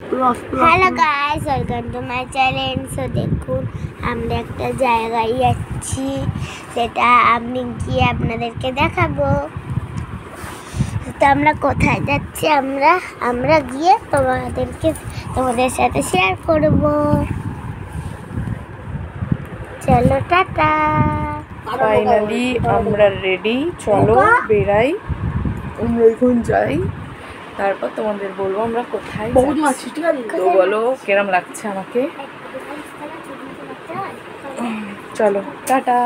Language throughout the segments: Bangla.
Hello guys, welcome to my channel. So দেখুন, আমরা একটা জায়গায় যাচ্ছি, সেটা আমি গিয়ে আপনাদেরকে দেখাবো। তো আমরা কোথায় যাচ্ছি, আমরা গিয়ে তোমাদের সাথে শেয়ার করব। চলো, টাটা। ফাইনালি আমরা রেডি, চলো বেরাই। আমরা এখন যাই, তারপর তোমাদের বলবো আমরা কোথায় যাচ্ছি। তো বলো কেরম লাগছে আমাকে। চলো টাটা।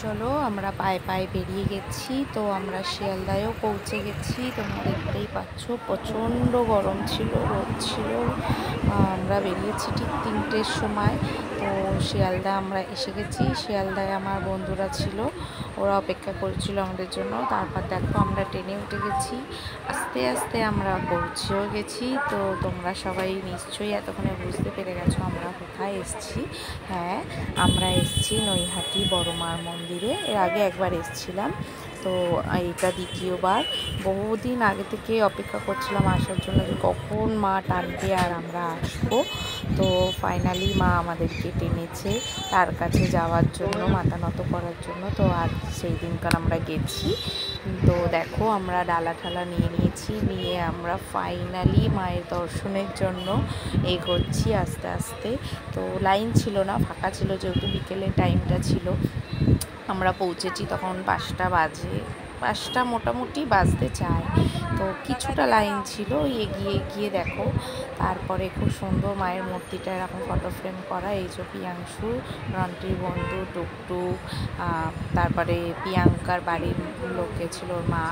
চলো আমরা পায়ে পায়ে বেরিয়ে গেছি। তো আমরা শিয়ালদায়ও পৌঁছে গেছি। তোমরা দেখতেই পাচ্ছ প্রচণ্ড গরম ছিল, রোদ ছিল। আমরা বেরিয়েছি ঠিক 3টের সময়। তো শিয়ালদা আমরা এসে গেছি। শিয়ালদায় আমার বন্ধুরা ছিল, ওরা অপেক্ষা করেছিল আমাদের জন্য। তারপর দেখো আমরা ট্রেনে উঠে গেছি, আস্তে আস্তে আমরা পৌঁছেও গেছি। তো তোমরা সবাই নিশ্চয়ই এতক্ষণে বুঝতে পেরে গেছো আমরা কোথায় এসেছি। হ্যাঁ, আমরা এসেছি নৈহাটি বড় মার মন্দিরে। এর আগে একবার এসেছিলাম, তো এইটা দ্বিতীয়বার। বহুদিন আগে থেকে অপেক্ষা করছিলাম আসার জন্য, যে কখন মা টানবে আর আমরা আসবো। তো ফাইনালি মা আমাদেরকে টেনেছে তার কাছে যাওয়ার জন্য, মাথা নত করার জন্য। তো আজ সেই দিনকার আমরা গেছি। তো দেখো আমরা ডালা ঠালা নিয়ে নিয়েছি, নিয়ে আমরা ফাইনালি মায়ের দর্শনের জন্য এগোচ্ছি আস্তে আস্তে। তো লাইন ছিল না, ফাঁকা ছিল, যেহেতু বিকেলের টাইমটা ছিল। আমরা পৌঁছেছি তখন 5টা বাজে, 5টা মোটামুটি বাজতে চায়। তো কিছুটা লাইন ছিল, এগিয়ে গিয়ে দেখো তারপরে খুব সুন্দর মায়ের মূর্তিটা এরকম ফটো ফ্রেম করা। এই যে প্রিয়াংশু, রন্টির বন্ধু, টুকটুক, তারপরে প্রিয়াঙ্কার বাড়ির লোকে ছিল, ওর মা,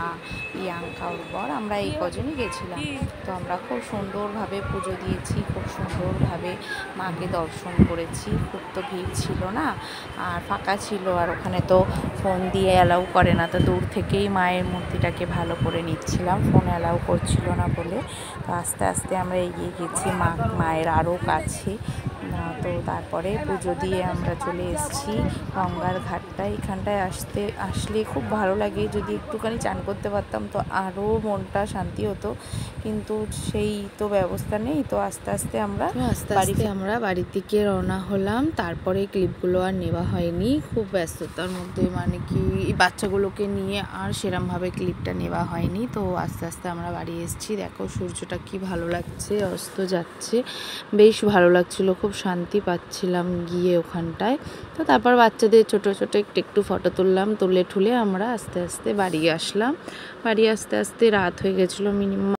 প্রিয়াঙ্কা, ওর বর, আমরা এই কজনই গেছিলাম। তো আমরা খুব সুন্দরভাবে পুজো দিয়েছি, খুব সুন্দরভাবে মাকে দর্শন করেছি। খুব তো ভিড় ছিল না, আর ফাঁকা ছিল, আর ওখানে তো ফোন দিয়ে অ্যালাউ করে না। তো দূর থেকেই মায়ের মূর্তিটাকে ভালো করে নিচ্ছিলাম, ফোন অ্যালাউ করছিল না বলে। তো আস্তে আস্তে আমরা এগিয়ে গেছি মায়ের আরও কাছে। তো তারপরে পুজো দিয়ে আমরা চলে এসেছি গঙ্গার ঘাটটায়। এখানটায় আসলে খুব ভালো লাগে। যদি একটুখানি চান করতে পারতাম তো আরও মনটা শান্তি হতো, কিন্তু সেই তো ব্যবস্থা নেই। তো আস্তে আস্তে আমরা বাড়ির দিকে রওনা হলাম। তারপরে ক্লিপগুলো আর নেওয়া হয়নি, খুব ব্যস্ততার মধ্যে, মানে কি বাচ্চাগুলোকে নিয়ে আর সেরমভাবে ক্লিপটা নেওয়া হয়নি। তো আস্তে আস্তে আমরা বাড়ি এসেছি। দেখো সূর্যটা কি ভালো লাগছে, অস্ত যাচ্ছে, বেশ ভালো লাগছিল, খুব শান্তি পাচ্ছিলাম গিয়ে ওখানটায়। তো তারপর বাচ্চাদের ছোট ছোট একটু ফটো তুললাম, তুলে ঠুলে আমরা আস্তে আস্তে বাড়ি আসলাম। বাড়ি আসতে আসতে রাত হয়ে গেছিলো, মিনিমাম